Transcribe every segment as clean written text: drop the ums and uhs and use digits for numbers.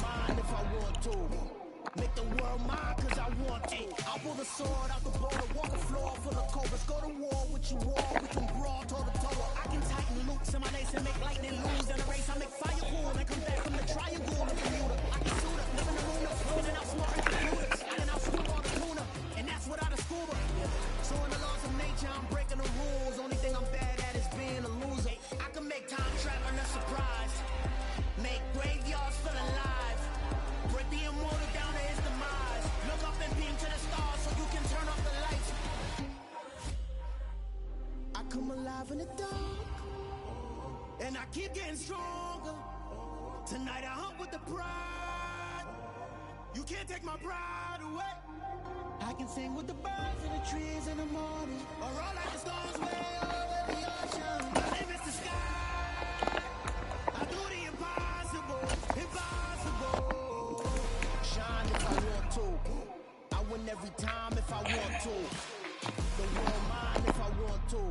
mind if I want to. Make the world mine cause I want to. I'll pull the sword out the bowl, walk the floor full of cobras. Go to war with you all, we can brawl toe to toe. I can tighten loops in my lace and make lightning lose. In a race I make fire cool and come back from the triangle of Bermuda. I can shoot up, live in the moon up, spin it out smarter computers. I can outshoot all the tuna, and that's without a scuba. So in the laws of nature I'm breaking the rules. Only thing I'm bad at is being a loser. I can make time traveling a surprise. Make graveyards feel alive. Break the immortal down to his demise. Look up and beam to the stars so you can turn off the lights. I come alive in the dark, and I keep getting stronger. Tonight I hunt with the pride. You can't take my pride away. I can sing with the birds and the trees in the morning, or roll like the stars way over the ocean. My name is the sky. I do the impossible, impossible. Shine if I want to. I win every time if I want to. The world mine if I want to.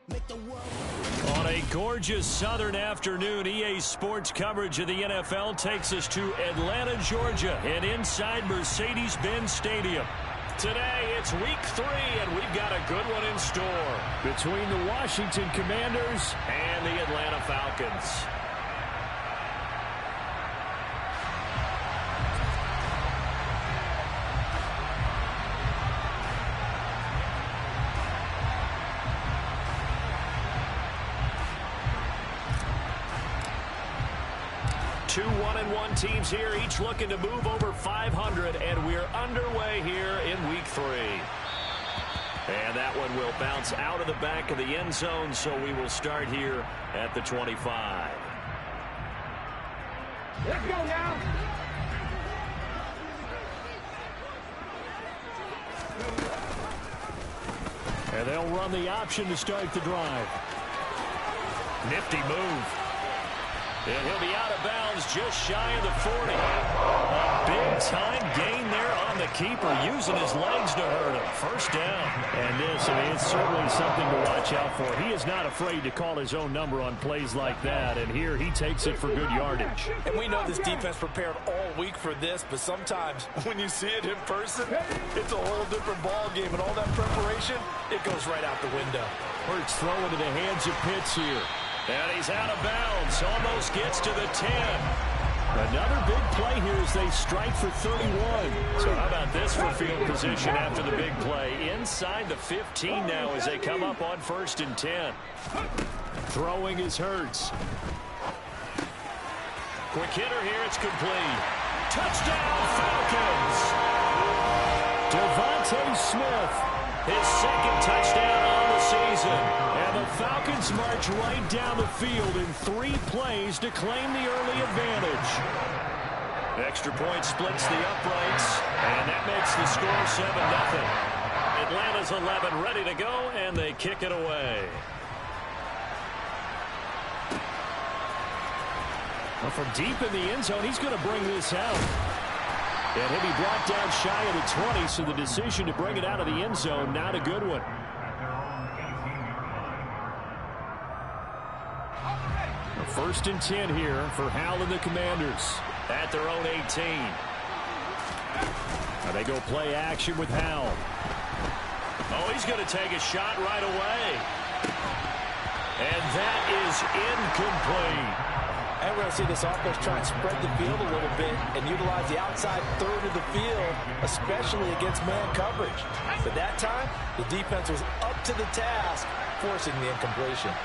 Make the world. On a gorgeous southern afternoon, EA Sports coverage of the NFL takes us to Atlanta, Georgia, and inside Mercedes-Benz Stadium. Today, it's week 3, and we've got a good one in store between the Washington Commanders and the Atlanta Falcons. Two 1-1 teams here, each looking to move over 500, and we're underway here in week 3. And that one will bounce out of the back of the end zone, so we will start here at the 25. Let's go now. And they'll run the option to start the drive. Nifty move. And he'll be out of bounds just shy of the 40. A big-time gain there on the keeper, using his legs to hurt him. First down. And this, I mean, it's certainly something to watch out for. He is not afraid to call his own number on plays like that, and here he takes it for good yardage. And we know this defense prepared all week for this, but sometimes when you see it in person, it's a whole different ball game, and all that preparation, it goes right out the window. Hurts throw into the hands of Pitts here. And he's out of bounds, almost gets to the 10. Another big play here as they strike for 31. So how about this for field position after the big play? Inside the 15 now as they come up on 1st and 10. Throwing is Hurts. Quick hitter here, it's complete. Touchdown, Falcons! Devontae Smith, his 2nd touchdown on the season. And the Falcons march right down the field in 3 plays to claim the early advantage. Extra point splits the uprights, and that makes the score 7-0. Atlanta's 11 ready to go, and they kick it away. Well, from deep in the end zone, he's going to bring this out. And he'll be brought down shy of the 20, so the decision to bring it out of the end zone, not a good one. First and 10 here for Howell and the Commanders at their own 18. Now they go play action with Howell. Oh, he's going to take a shot right away. And that is incomplete. And we're going to see this offense try and spread the field a little bit and utilize the outside third of the field, especially against man coverage. But that time, the defense was up to the task, forcing the incompletion.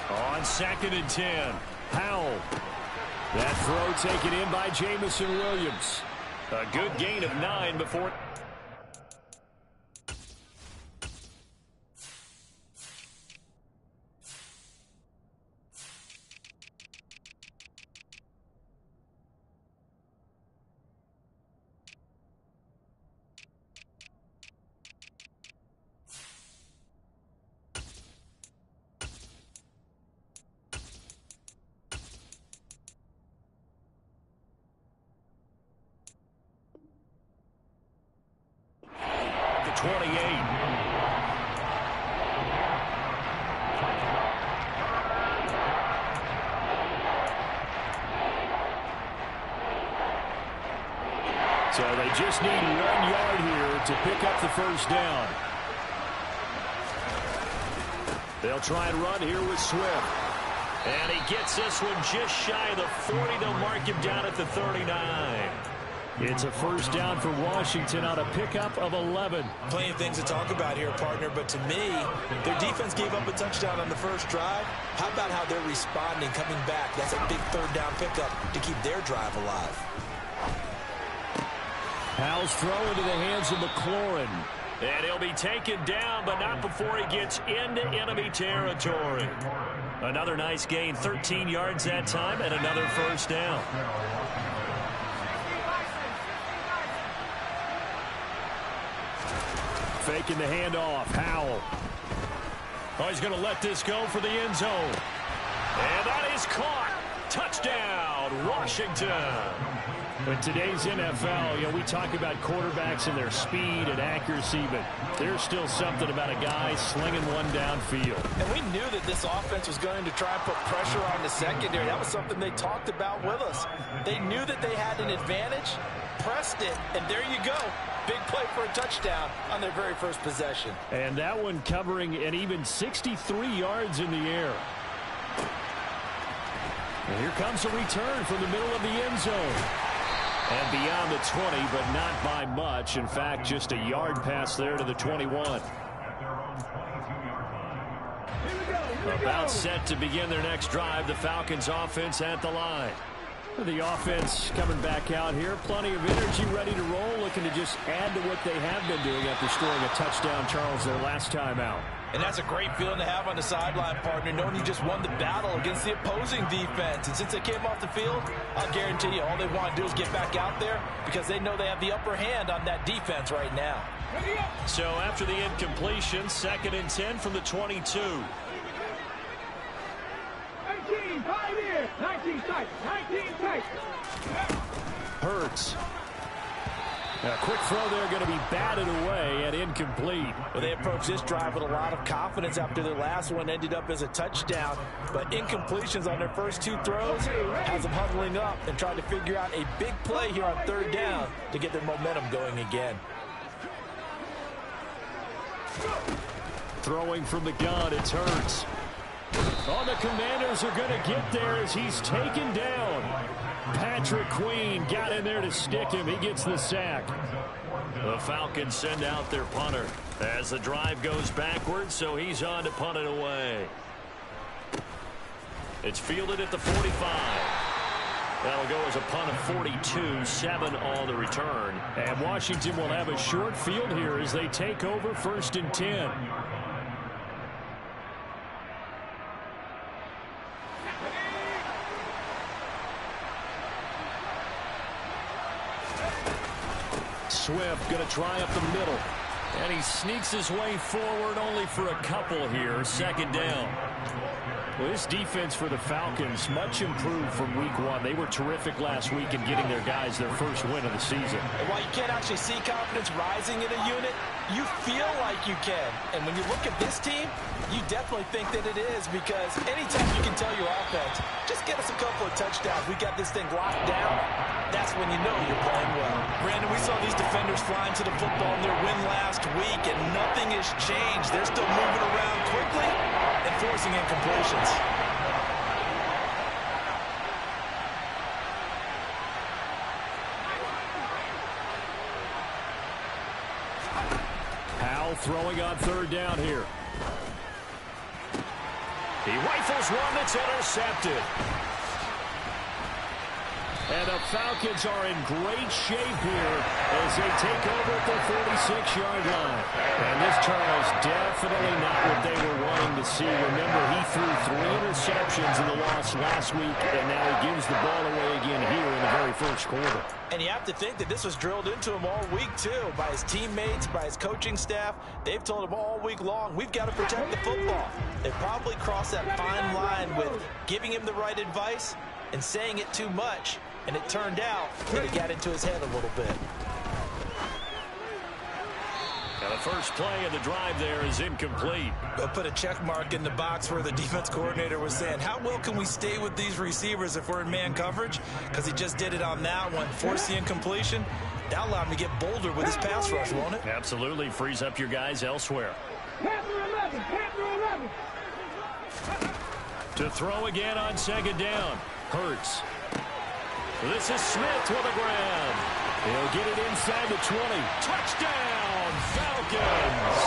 On 2nd and 10, Howell. That throw taken in by Jamison Williams. A good gain of 9 before. The 28. So they just need 1 yard here to pick up the first down. They'll try and run here with Swift. And he gets this one just shy of the 40. They'll mark him down at the 39. It's a first down for Washington on a pickup of 11. Plenty of things to talk about here, partner, but to me, their defense gave up a touchdown on the first drive. How about how they're responding, coming back? That's a big third down pickup to keep their drive alive. Howell's throw into the hands of McLaurin. And he'll be taken down, but not before he gets into enemy territory. Another nice gain, 13 yards that time, and another first down. Faking the handoff, Howell. Oh, he's going to let this go for the end zone. And that is caught. Touchdown, Washington. In today's NFL, we talk about quarterbacks and their speed and accuracy, but there's still something about a guy slinging one downfield. And we knew that this offense was going to try and put pressure on the secondary. That was something they talked about with us. They knew that they had an advantage, pressed it, and there you go. Big play for a touchdown on their very first possession. And that one covering an even 63 yards in the air. And here comes a return from the middle of the end zone. And beyond the 20, but not by much. In fact, just a yard pass there to the 21. About set to begin their next drive. The Falcons offense at the line. The offense coming back out here. Plenty of energy, ready to roll. Looking to just add to what they have been doing after scoring a touchdown, Charles, their last time out. And that's a great feeling to have on the sideline, partner, knowing you just won the battle against the opposing defense. And since they came off the field, I'll guarantee you all they want to do is get back out there because they know they have the upper hand on that defense right now. So after the incompletion, 2nd and 10 from the 22. 19, 5 here, 19 tight, 19 tight. Hurts. A quick throw there going to be batted away and incomplete. Well, they approached this drive with a lot of confidence after their last one ended up as a touchdown. But incompletions on their first 2 throws has them huddling up and trying to figure out a big play here on 3rd down to get their momentum going again. Throwing from the gun, it's Hurts. Oh, the Commanders are going to get there as he's taken down. Patrick Queen got in there to stick him. He gets the sack. The Falcons send out their punter as the drive goes backwards, so he's on to punt it away. It's fielded at the 45. That'll go as a punt of 42, 7 on the return. And Washington will have a short field here as they take over 1st and 10. Swift going to try up the middle. And he sneaks his way forward only for a couple here. 2nd down. Well, this defense for the Falcons much improved from week 1. They were terrific last week in getting their guys their first win of the season. And while you can't actually see confidence rising in a unit, you feel like you can. And when you look at this team, you definitely think that it is, because anytime you can tell your offense, just get us a couple of touchdowns, we got this thing locked down, that's when you know you're playing well. Brandon, we saw these defenders flying to the football in their win last week, and nothing has changed. They're still moving around quickly and forcing incompletions. Howell throwing on 3rd down here. He rifles one that's intercepted. And the Falcons are in great shape here as they take over at the 46-yard line. And this, Charles, definitely not what they were wanting to see. Remember, he threw 3 interceptions in the loss last week, and now he gives the ball away again here in the very first quarter. And you have to think that this was drilled into him all week, too, by his teammates, by his coaching staff. They've told him all week long, we've got to protect the football. They probably crossed that fine line with giving him the right advice and saying it too much. And it turned out that it got into his head a little bit. Now the first play of the drive there is incomplete. They'll put a check mark in the box where the defense coordinator was saying, how well can we stay with these receivers if we're in man coverage? Because he just did it on that one, forced the incompletion. That'll allow him to get bolder with his pass rush, won't it? Absolutely. Frees up your guys elsewhere. To throw again on second down. Hurts. This is Smith with a grab. He'll get it inside the 20. Touchdown, Falcons.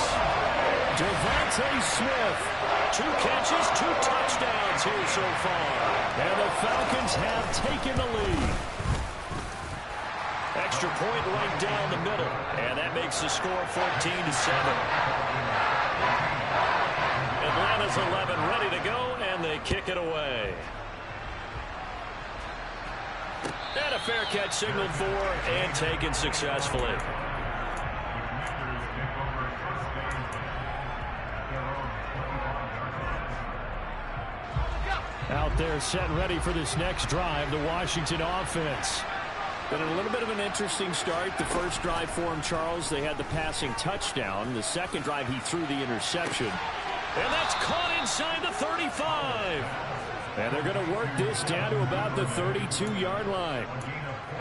Devontae Smith. 2 catches, 2 touchdowns here so far. And the Falcons have taken the lead. Extra point right down the middle. And that makes the score 14-7. Atlanta's 11 ready to go, and they kick it away. And a fair catch signaled for and taken successfully. Out there set and ready for this next drive, the Washington offense. Been a little bit of an interesting start. The first drive for him, Charles, they had the passing touchdown. The second drive, he threw the interception. And that's caught inside the 35. And they're going to work this down to about the 32-yard line.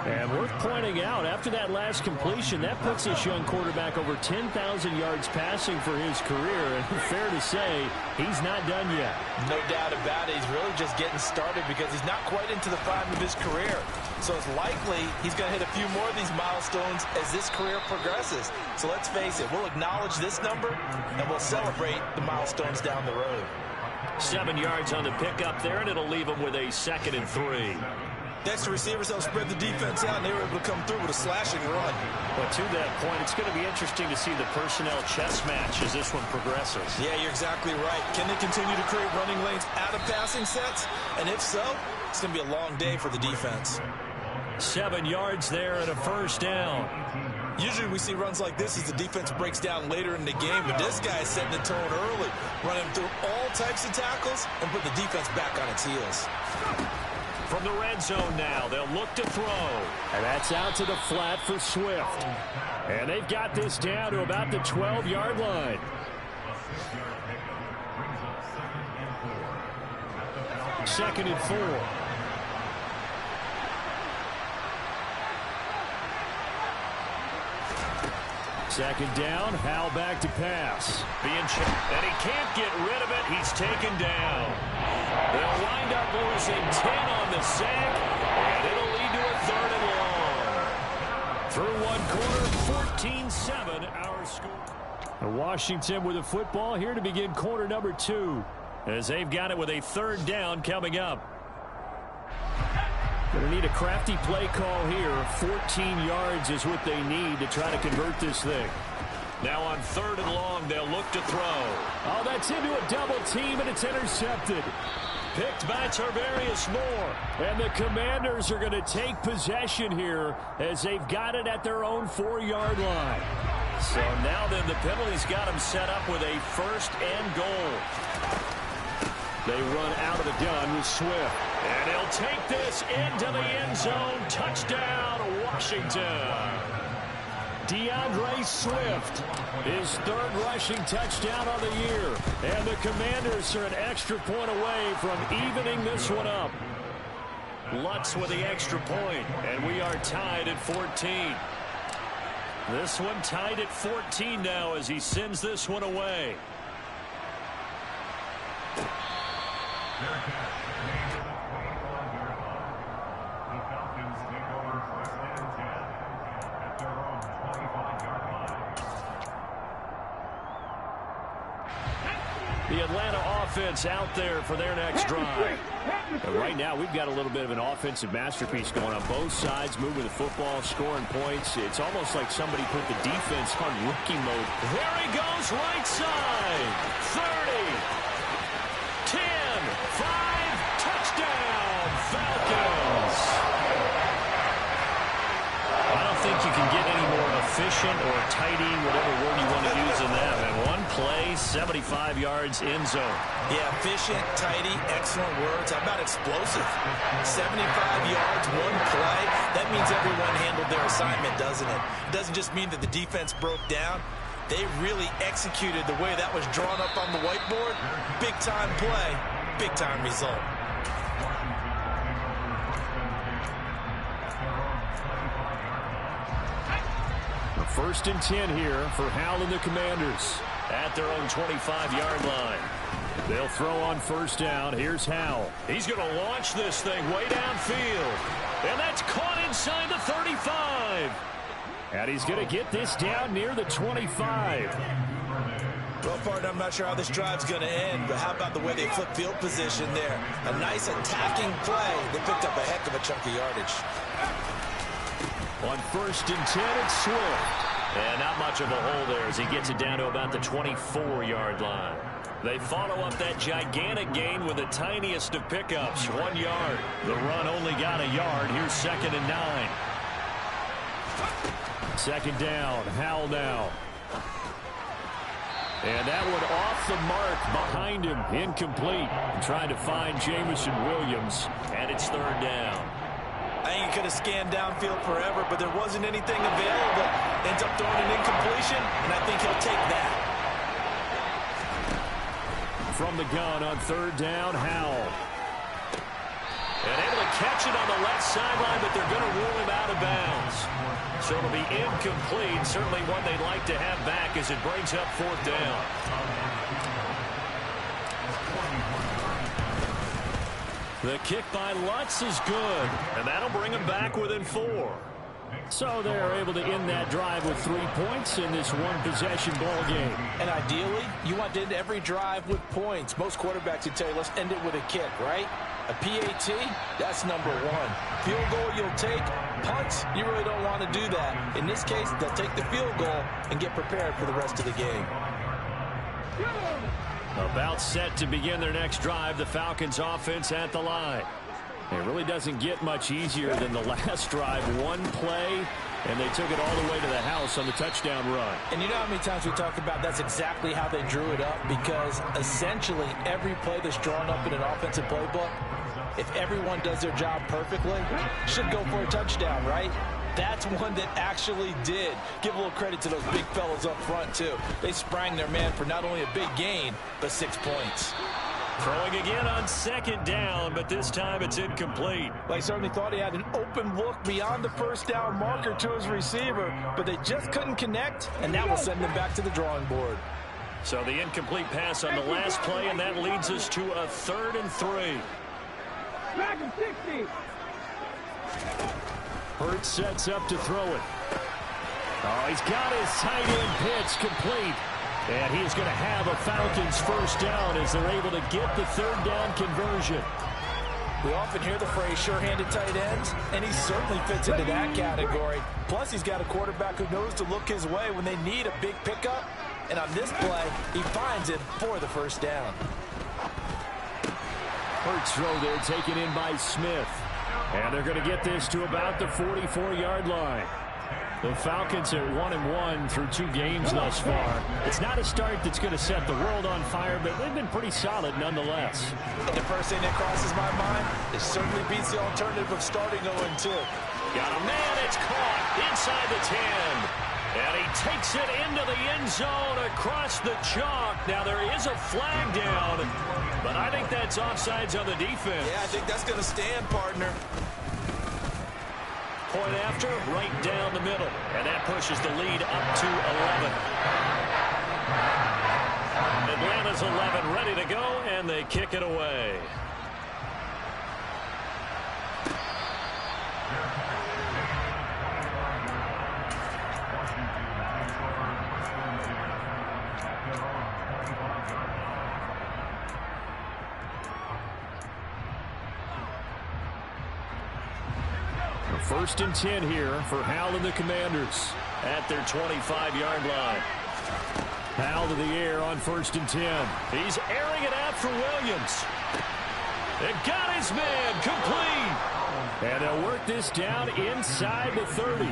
And worth pointing out, after that last completion, that puts this young quarterback over 10,000 yards passing for his career. And fair to say, he's not done yet. No doubt about it. He's really just getting started because he's not quite into the prime of his career. So it's likely he's going to hit a few more of these milestones as this career progresses. So let's face it, we'll acknowledge this number, and we'll celebrate the milestones down the road. 7 yards on the pickup there, and it'll leave him with a 2nd and 3. Next to receivers, they'll spread the defense out, and they were able to come through with a slashing run. But to that point, it's going to be interesting to see the personnel chess match as this one progresses. Yeah, you're exactly right. Can they continue to create running lanes out of passing sets? And if so, it's going to be a long day for the defense. 7 yards there and a first down. Usually we see runs like this as the defense breaks down later in the game, but this guy is setting the tone early, running through all types of tackles and put the defense back on its heels. From the red zone now, they'll look to throw. And that's out to the flat for Swift. And they've got this down to about the 12-yard line. Second and 4. Second down, Howell back to pass. Being checked, and he can't get rid of it. He's taken down. They'll wind up losing 10 on the sack, and it'll lead to a 3rd and long. Through one quarter, 14-7, our score. Washington with the football here to begin quarter number 2, as they've got it with a 3rd down coming up. Going to need a crafty play call here. 14 yards is what they need to try to convert this thing. Now on 3rd and long, they'll look to throw. Oh, that's into a double team, and it's intercepted. Picked by Tarvarius Moore. And the Commanders are going to take possession here as they've got it at their own 4-yard line. So now then the penalty's got them set up with a 1st and goal. They run out of the gun with Swift. And he'll take this into the end zone. Touchdown, Washington. DeAndre Swift, his 3rd rushing touchdown on the year. And the Commanders are an extra point away from evening this one up. Lutz with the extra point, and we are tied at 14. This one tied at 14 now as he sends this one away. The Atlanta offense out there for their next drive. And right now, we've got a little bit of an offensive masterpiece going on both sides, moving the football, scoring points. It's almost like somebody put the defense on rookie mode. There he goes, right side. 30, 10, 5, touchdown, Falcons. I don't think you can get any more efficient or tidy, whatever word you want to use in that. And one play, 75 yards in zone. Yeah, efficient, tidy, excellent words. How about explosive? 75 yards, one play. That means everyone handled their assignment, doesn't it? It doesn't just mean that the defense broke down. They really executed the way that was drawn up on the whiteboard. Big-time play, big-time result. First and 10 here for Hal and the Commanders at their own 25-yard line. They'll throw on first down. Here's Hal. He's going to launch this thing way downfield. And that's caught inside the 35. And he's going to get this down near the 25. Well, partner, I'm not sure how this drive's going to end, but how about the way they flip field position there? A nice attacking play. They picked up a heck of a chunk of yardage. On first and 10, it's Swift. And not much of a hole there as he gets it down to about the 24-yard line. They follow up that gigantic gain with the tiniest of pickups, 1 yard. The run only got a yard. Here's 2nd and 9. Second down, Hal now. And that one off the mark behind him, incomplete. Trying to find Jamison Williams, and it's 3rd down. I think he could have scanned downfield forever, but there wasn't anything available. Ends up throwing an incompletion, and I think he'll take that. From the gun on 3rd down, Howell. And able to catch it on the left sideline, but they're going to rule him out of bounds. So it'll be incomplete. Certainly one they'd like to have back as it brings up 4th down. The kick by Lutz is good, and that'll bring them back within 4. So they're able to end that drive with 3 points in this one-possession ball game. And ideally, you want to end every drive with points. Most quarterbacks would tell you, let's end it with a kick, right? A PAT, that's number 1. Field goal you'll take. Punts, you really don't want to do that. In this case, they'll take the field goal and get prepared for the rest of the game. About set to begin their next drive, the Falcons offense at the line. It really doesn't get much easier than the last drive. One play, and they took it all the way to the house on the touchdown run. And you know how many times we talk about that's exactly how they drew it up, because essentially every play that's drawn up in an offensive playbook, if everyone does their job perfectly, should go for a touchdown, right? That's one that actually did. Give a little credit to those big fellas up front, too. They sprang their man for not only a big gain, but 6 points. Throwing again on 2nd down, but this time it's incomplete. They certainly thought he had an open look beyond the first down marker to his receiver, but they just couldn't connect, and that will send them back to the drawing board. So the incomplete pass on the last play, and that leads us to a 3rd and 3. Back and 60. Hurts sets up to throw it. Oh, he's got his tight end pitch complete. And he's going to have a Falcons first down as they're able to get the 3rd down conversion. We often hear the phrase sure-handed tight ends, and he certainly fits into that category. Plus, he's got a quarterback who knows to look his way when they need a big pickup. And on this play, he finds it for the first down. Hurts throw there taken in by Smith. And they're going to get this to about the 44-yard line. The Falcons are 1-1 through 2 games thus far. It's not a start that's going to set the world on fire, but they've been pretty solid nonetheless. And the first thing that crosses my mind, it certainly beats the alternative of starting 0-2. Got a man, it's caught inside the 10. And he takes it into the end zone across the chalk. Now there is a flag down, but I think that's offsides on the defense. Yeah, I think that's going to stand, partner. Point after, right down the middle. And that pushes the lead up to 11. Atlanta's 11 ready to go, and they kick it away. First and 10 here for Hal and the Commanders at their 25-yard line. Hal to the air on 1st and 10. He's airing it out for Williams. They got his man complete. And they'll work this down inside the 30.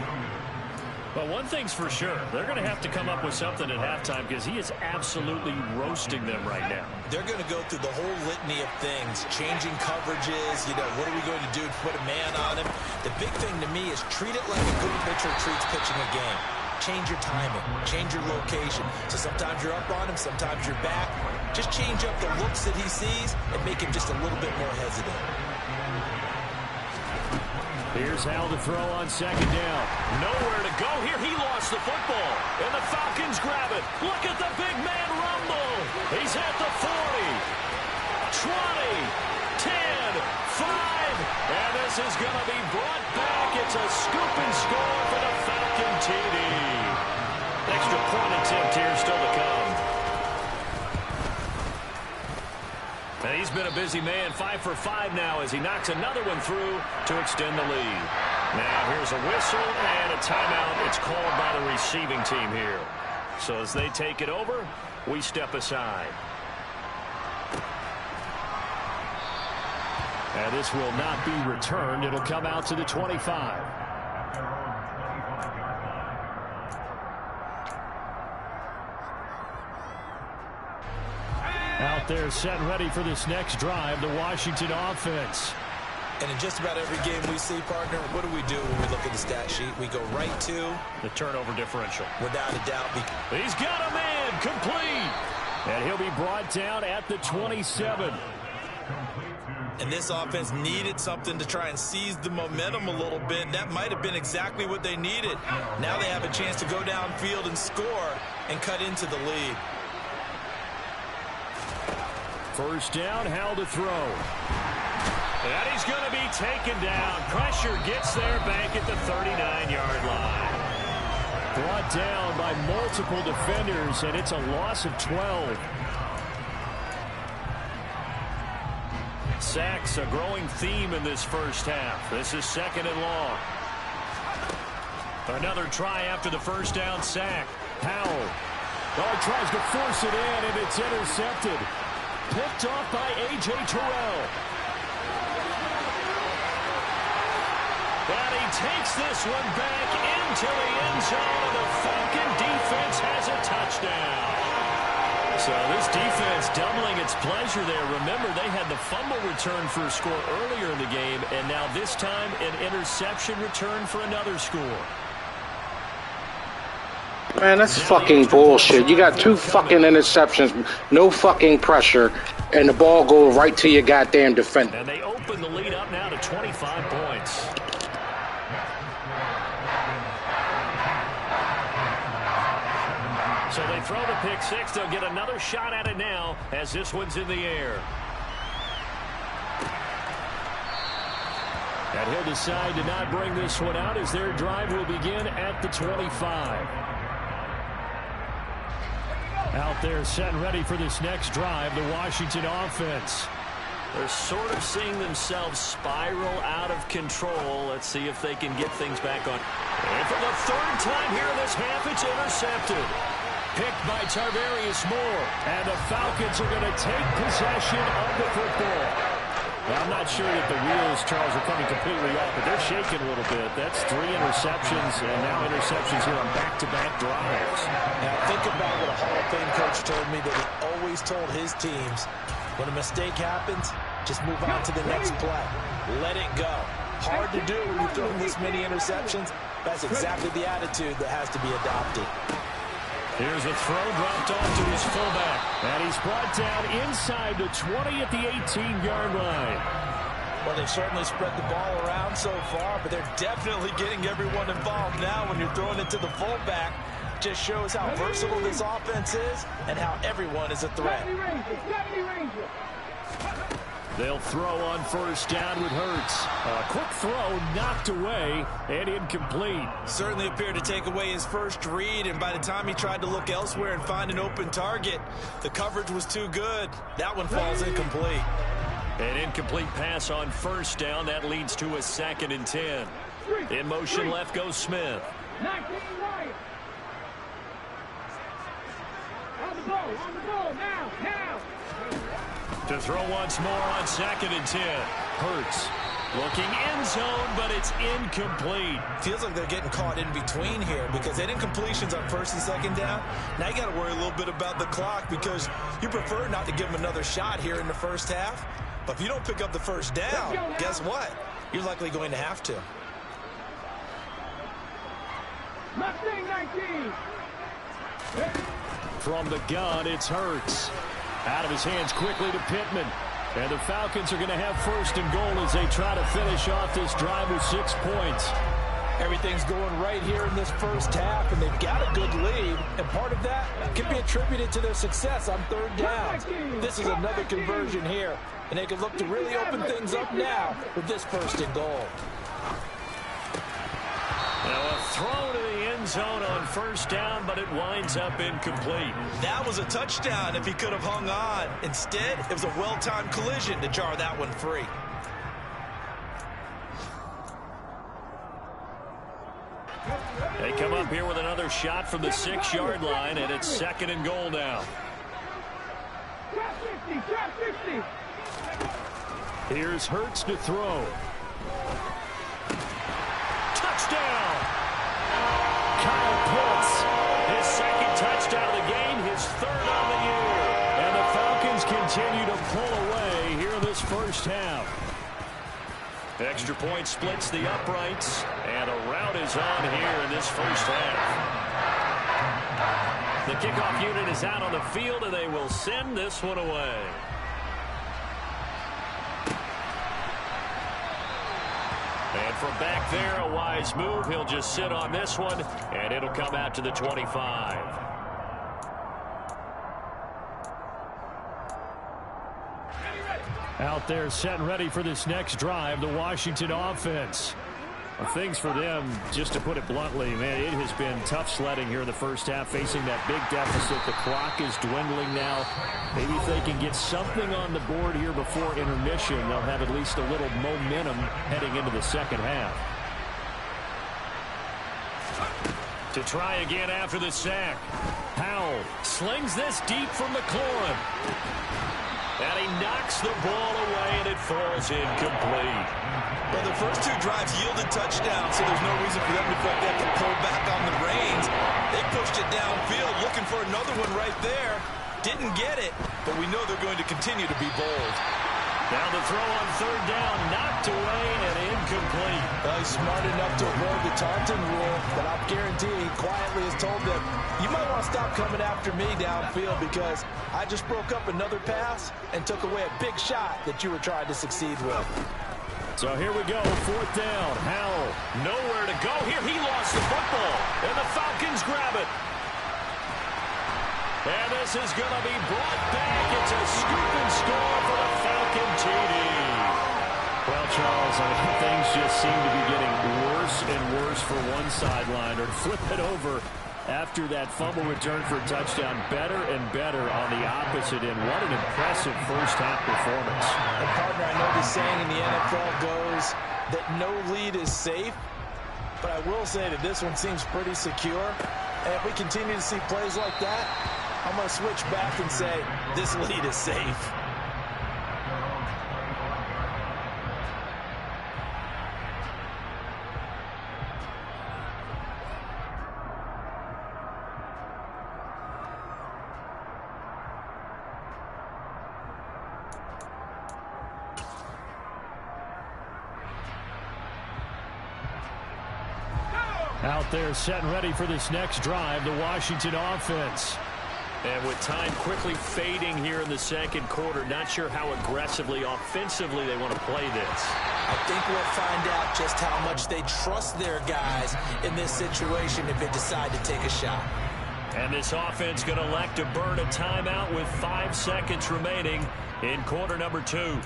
But one thing's for sure, they're going to have to come up with something at halftime because he is absolutely roasting them right now. They're going to go through the whole litany of things, changing coverages, what are we going to do to put a man on him? The big thing to me is treat it like a good pitcher treats pitching a game. change your timing, change your location. So sometimes you're up on him, sometimes you're back. Just change up the looks that he sees and make him just a little bit more hesitant. Here's Hal to throw on second down. Nowhere to go here. He lost the football. And the Falcons grab it. Look at the big man rumble. He's at the 40, 20, 10, 5. And this is going to be brought back. It's a scoop and score for the Falcon TD. Extra point attempt here still to come. And he's been a busy man, 5 for 5 now as he knocks another one through to extend the lead. Now here's a whistle and a timeout. It's called by the receiving team here. So as they take it over, we step aside. And this will not be returned. It'll come out to the 25. Out there set and ready for this next drive, the Washington offense. And in just about every game we see, partner, what do we do when we look at the stat sheet? We go right to the turnover differential. Without a doubt. He's got a man complete. And he'll be brought down at the 27. And this offense needed something to try and seize the momentum a little bit. That might have been exactly what they needed. Now they have a chance to go downfield and score and cut into the lead. First down, Hal to throw. And he's going to be taken down. Pressure gets there back at the 39-yard line. Brought down by multiple defenders, and it's a loss of 12. Sacks, a growing theme in this first half. This is second and long. Another try after the first down sack. Howell. Oh, tries to force it in, and it's intercepted. Picked off by A.J. Terrell. And he takes this one back into the end zone, and the Falcon defense has a touchdown. So this defense doubling its pleasure there. Remember, they had the fumble return for a score earlier in the game, and now this time an interception return for another score. Man, that's fucking bullshit. You got 2 fucking interceptions, no fucking pressure, and the ball goes right to your goddamn defender. And they open the lead up now to 25 points. So they throw the pick six. They'll get another shot at it now as this one's in the air. And he'll decide to not bring this one out as their drive will begin at the 25. Out there set and ready for this next drive, the Washington offense. They're sort of seeing themselves spiral out of control. Let's see if they can get things back on. And for the third time here in this half, it's intercepted. Picked by Tarvarius Moore. And the Falcons are going to take possession of the football. Well, I'm not sure that the wheels, Charles, are coming completely off, but they're shaking a little bit. That's 3 interceptions, and now interceptions here on back-to-back drives. Now, think about what a Hall of Fame coach told me that he always told his teams, when a mistake happens, just move on to the next play. Let it go. Hard to do when you're throwing this many interceptions. That's exactly the attitude that has to be adopted. Here's a throw dropped off to his fullback. And he's brought down inside the 20 at the 18-yard line. Well, they've certainly spread the ball around so far, but they're definitely getting everyone involved now when you're throwing it to the fullback. Just shows how versatile this offense is and how everyone is a threat. They'll throw on first down with Hurts. A quick throw knocked away and incomplete. Certainly appeared to take away his first read, and by the time he tried to look elsewhere and find an open target, the coverage was too good. That one falls incomplete. An incomplete pass on first down. That leads to a 2nd and 10. In motion left goes Smith. On the ball, now. To throw once more on 2nd and 10. Hurts looking end zone, but it's incomplete. Feels like they're getting caught in between here because they didn't completions on 1st and 2nd down. Now you got to worry a little bit about the clock because you prefer not to give them another shot here in the first half. But if you don't pick up the first down, guess what? You're likely going to have to. Mustang 19. From the gun, it's Hurts. Out of his hands quickly to Pittman. And the Falcons are going to have first and goal as they try to finish off this drive with 6 points. Everything's going right here in this first half, and they've got a good lead. And part of that can be attributed to their success on third downs. This is another conversion here, and they can look to really open things up now with this first and goal. Now a throw to the end zone on first down, but it winds up incomplete. That was a touchdown if he could have hung on. Instead, it was a well-timed collision to jar that one free. They come up here with another shot from the 6-yard line, and it's second and goal now. Trap 50, trap 50. Here's Hurts to throw. Touchdown! Kyle Pitts, his second touchdown of the game, his third on the year. And the Falcons continue to pull away here in this first half. Extra point splits the uprights, and a rout is on here in this first half. The kickoff unit is out on the field, and they will send this one away. And from back there, a wise move. He'll just sit on this one, and it'll come out to the 25. Out there set and ready for this next drive, the Washington offense. Well, things for them, just to put it bluntly, man, it has been tough sledding here in the first half, facing that big deficit. The clock is dwindling now. Maybe if they can get something on the board here before intermission, they'll have at least a little momentum heading into the second half. To try again after the sack. Howell slings this deep from McLaurin. And he knocks the ball away, and it falls incomplete. Well, the first two drives yielded touchdowns, so there's no reason for them to feel like they have to pull back on the reins. They pushed it downfield, looking for another one right there. Didn't get it, but we know they're going to continue to be bold. Now the throw on third down, knocked away and incomplete. Well, he's smart enough to avoid the taunting rule, but I'll guarantee he quietly has told them, you might want to stop coming after me downfield because I just broke up another pass and took away a big shot that you were trying to succeed with. So here we go, fourth down. Howell, nowhere to go. Here he lost the football, and the Falcons grab it. And this is going to be brought back. It's a scoop and score for the Falcon TD. Well, Charles, I mean, things just seem to be getting worse and worse for one sideline. Or flip it over after that fumble return for a touchdown. Better and better on the opposite end. What an impressive first-half performance. And, partner, I know the saying in the NFL goes that no lead is safe. But I will say that this one seems pretty secure. And if we continue to see plays like that, I'm going to switch back and say this lead is safe. Out there set and ready for this next drive, the Washington offense. And with time quickly fading here in the second quarter, not sure how aggressively, offensively they want to play this. I think we'll find out just how much they trust their guys in this situation if they decide to take a shot. And this offense going to elect to burn a timeout with 5 seconds remaining in quarter number 2.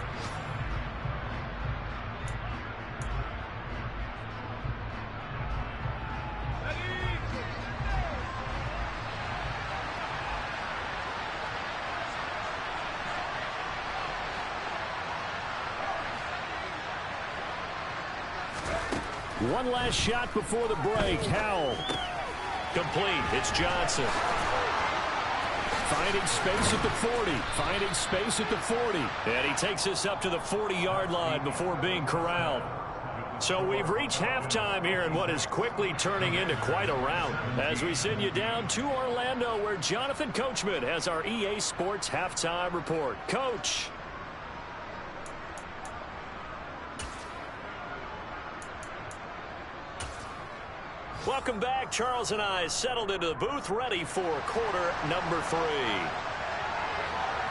One last shot before the break. Howell. Complete. It's Johnson. Finding space at the 40. Finding space at the 40. And he takes us up to the 40-yard line before being corralled. So we've reached halftime here in what is quickly turning into quite a rout as we send you down to Orlando where Jonathan Coachman has our EA Sports halftime report. Coach. Welcome back. Charles and I settled into the booth, ready for quarter number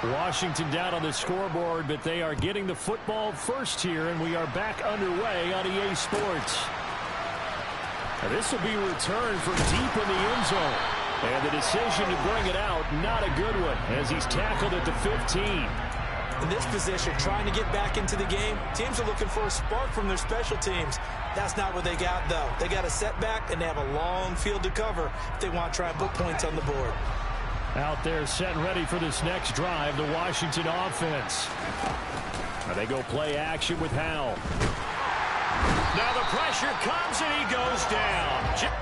3. Washington down on the scoreboard, but they are getting the football first here, and we are back underway on EA Sports. Now this will be returned from deep in the end zone. And the decision to bring it out, not a good one, as he's tackled at the 15. In this position, trying to get back into the game, teams are looking for a spark from their special teams. That's not what they got, though. They got a setback, and they have a long field to cover if they want to try and put points on the board. Out there set and ready for this next drive, the Washington offense. Now they go play action with Howell. Now the pressure comes, and he goes down.